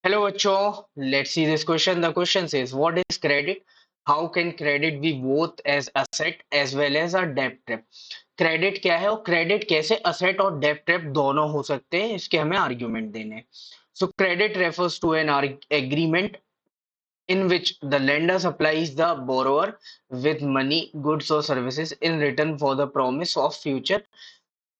Hello, Acho. Let's see this question. The question says, what is credit? How can credit be both as asset as well as a debt trap? Credit क्या है और credit कैसे asset और डेब्ट trap दोनों हो सकते हैं, इसके हमें आर्ग्यूमेंट देने हैं. So credit refers to an agreement in which the lender supplies the borrower with money, goods or services in return for the promise of future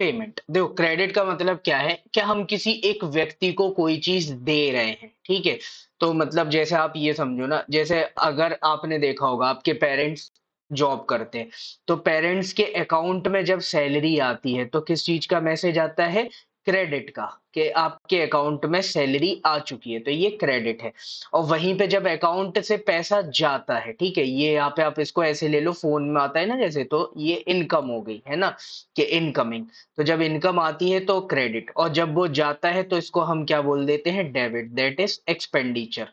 payment. देखो, क्रेडिट का मतलब क्या है कि हम किसी एक व्यक्ति को कोई चीज दे रहे हैं, ठीक है. तो मतलब जैसे आप ये समझो ना, जैसे अगर आपने देखा होगा आपके पेरेंट्स जॉब करते हैं, तो पेरेंट्स के अकाउंट में जब सैलरी आती है तो किस चीज का मैसेज आता है? क्रेडिट का, कि आपके अकाउंट में सैलरी आ चुकी है, तो ये क्रेडिट है. और वहीं पे जब अकाउंट से पैसा जाता है, ठीक है, ये यहाँ पे आप इसको ऐसे ले लो, फोन में आता है ना जैसे, तो ये इनकम हो गई है ना, कि इनकमिंग. तो जब इनकम आती है तो क्रेडिट, और जब वो जाता है तो इसको हम क्या बोल देते हैं? Debit. That is expenditure.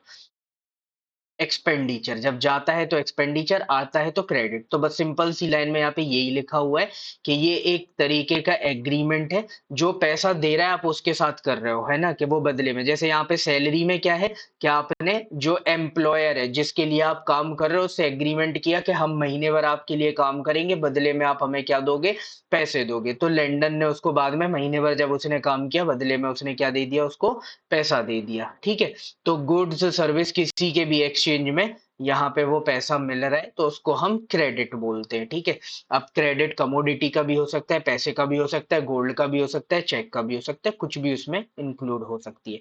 Expenditure जब जाता है तो एक्सपेंडिचर, आता है तो क्रेडिट. तो बस सिंपल सी लाइन में यहाँ पे यही लिखा हुआ है कि ये एक तरीके का एग्रीमेंट है. जो पैसा दे रहा है आप उसके साथ कर रहे हो, है ना, कि वो बदले में, जैसे यहाँ पे सैलरी में क्या है कि आपने जो एम्प्लॉयर है जिसके लिए आप काम कर रहे हो उससे एग्रीमेंट किया कि हम महीने भर आपके लिए काम करेंगे, बदले में आप हमें क्या दोगे? पैसे दोगे. तो लेंडर ने उसको बाद में महीने भर जब उसने काम किया, बदले में उसने क्या दे दिया? उसको पैसा दे दिया, ठीक है. तो गुड्स सर्विस किसी के भी एक्सचेंज में यहाँ पे वो पैसा मिल रहा है तो उसको हम क्रेडिट बोलते हैं, ठीक है. अब क्रेडिट कमोडिटी का भी हो सकता है, पैसे का भी हो सकता है, गोल्ड का भी हो सकता है, चेक का भी हो सकता है, कुछ भी उसमें इंक्लूड हो सकती है.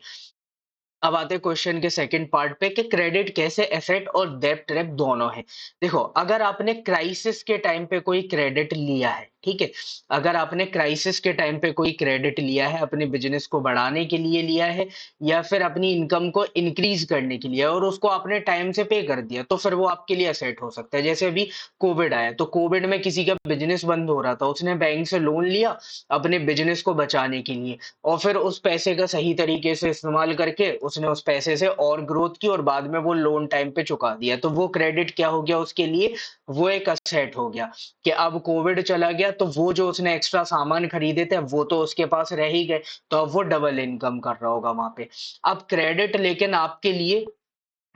अब आते हैं क्वेश्चन के सेकंड पार्ट पे कि क्रेडिट कैसे एसेट और डेब्ट ट्रैप दोनों है. देखो, अगर आपने क्राइसिस के टाइम पे कोई क्रेडिट लिया है, ठीक है, अगर आपने क्राइसिस के टाइम पे कोई क्रेडिट लिया है, अपने बिजनेस को बढ़ाने के लिए लिया है, या फिर अपनी इनकम को इंक्रीज करने के लिए, और उसको आपने टाइम से पे कर दिया, तो फिर वो आपके लिए एसेट हो सकता है. जैसे अभी कोविड आया, तो कोविड में किसी का बिजनेस बंद हो रहा था, उसने बैंक से लोन लिया अपने बिजनेस को बचाने के लिए, और फिर उस पैसे का सही तरीके से इस्तेमाल करके उसने उस पैसे से और ग्रोथ की, और बाद में वो लोन टाइम पे चुका दिया, तो वो क्रेडिट क्या हो गया उसके लिए? वो एक असेट हो गया, कि अब कोविड चला गया तो वो जो उसने एक्स्ट्रा सामान खरीदे थे वो तो उसके पास रह ही गए, तो अब वो डबल इनकम कर रहा होगा वहां पे. अब क्रेडिट लेकिन आपके लिए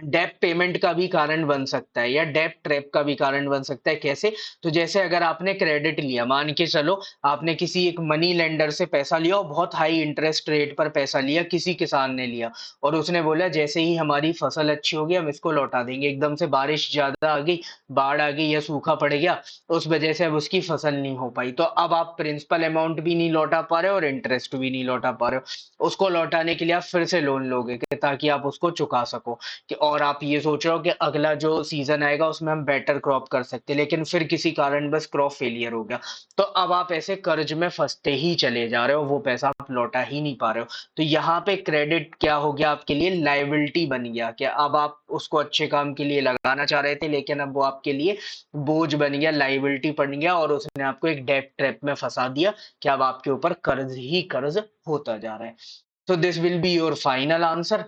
डेब्ट पेमेंट का भी कारण बन सकता है, या डेब्ट ट्रैप का भी कारण बन सकता है. कैसे? तो जैसे अगर आपने क्रेडिट लिया, मान के चलो आपने किसी एक मनी लेंडर से पैसा लिया और बहुत हाई इंटरेस्ट रेट पर पैसा लिया, किसी किसान ने लिया, और उसने बोला जैसे ही हमारी फसल अच्छी होगी हम इसको लौटा देंगे. एकदम से बारिश ज्यादा आ गई, बाढ़ आ गई या सूखा पड़ गया, उस वजह से अब उसकी फसल नहीं हो पाई, तो अब आप प्रिंसिपल अमाउंट भी नहीं लौटा पा रहे हो और इंटरेस्ट भी नहीं लौटा पा रहे हो. उसको लौटाने के लिए आप फिर से लोन लोगे ताकि आप उसको चुका सको, कि और आप ये सोच रहे हो कि अगला जो सीजन आएगा उसमें हम बेटर क्रॉप कर सकते हैं, लेकिन फिर किसी कारण बस क्रॉप फेलियर हो गया, तो अब आप ऐसे कर्ज में फंसते ही चले जा रहे हो, वो पैसा आप लौटा ही नहीं पा रहे हो. तो यहाँ पे क्रेडिट क्या हो गया आपके लिए? लायबिलिटी बन गया, कि अब आप उसको अच्छे काम के लिए लगाना चाह रहे थे, लेकिन अब वो आपके लिए बोझ बन गया, लायबिलिटी बन गया, और उसने आपको एक डेट ट्रैप में फंसा दिया कि अब आपके ऊपर कर्ज ही कर्ज होता जा रहा है. So this will be your final answer.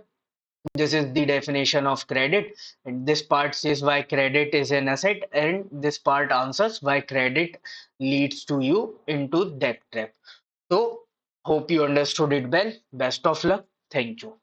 This is the definition of credit. And this part says why credit is an asset, and this part answers why credit leads to you into debt trap. So, hope you understood it well. Best of luck. Thank you.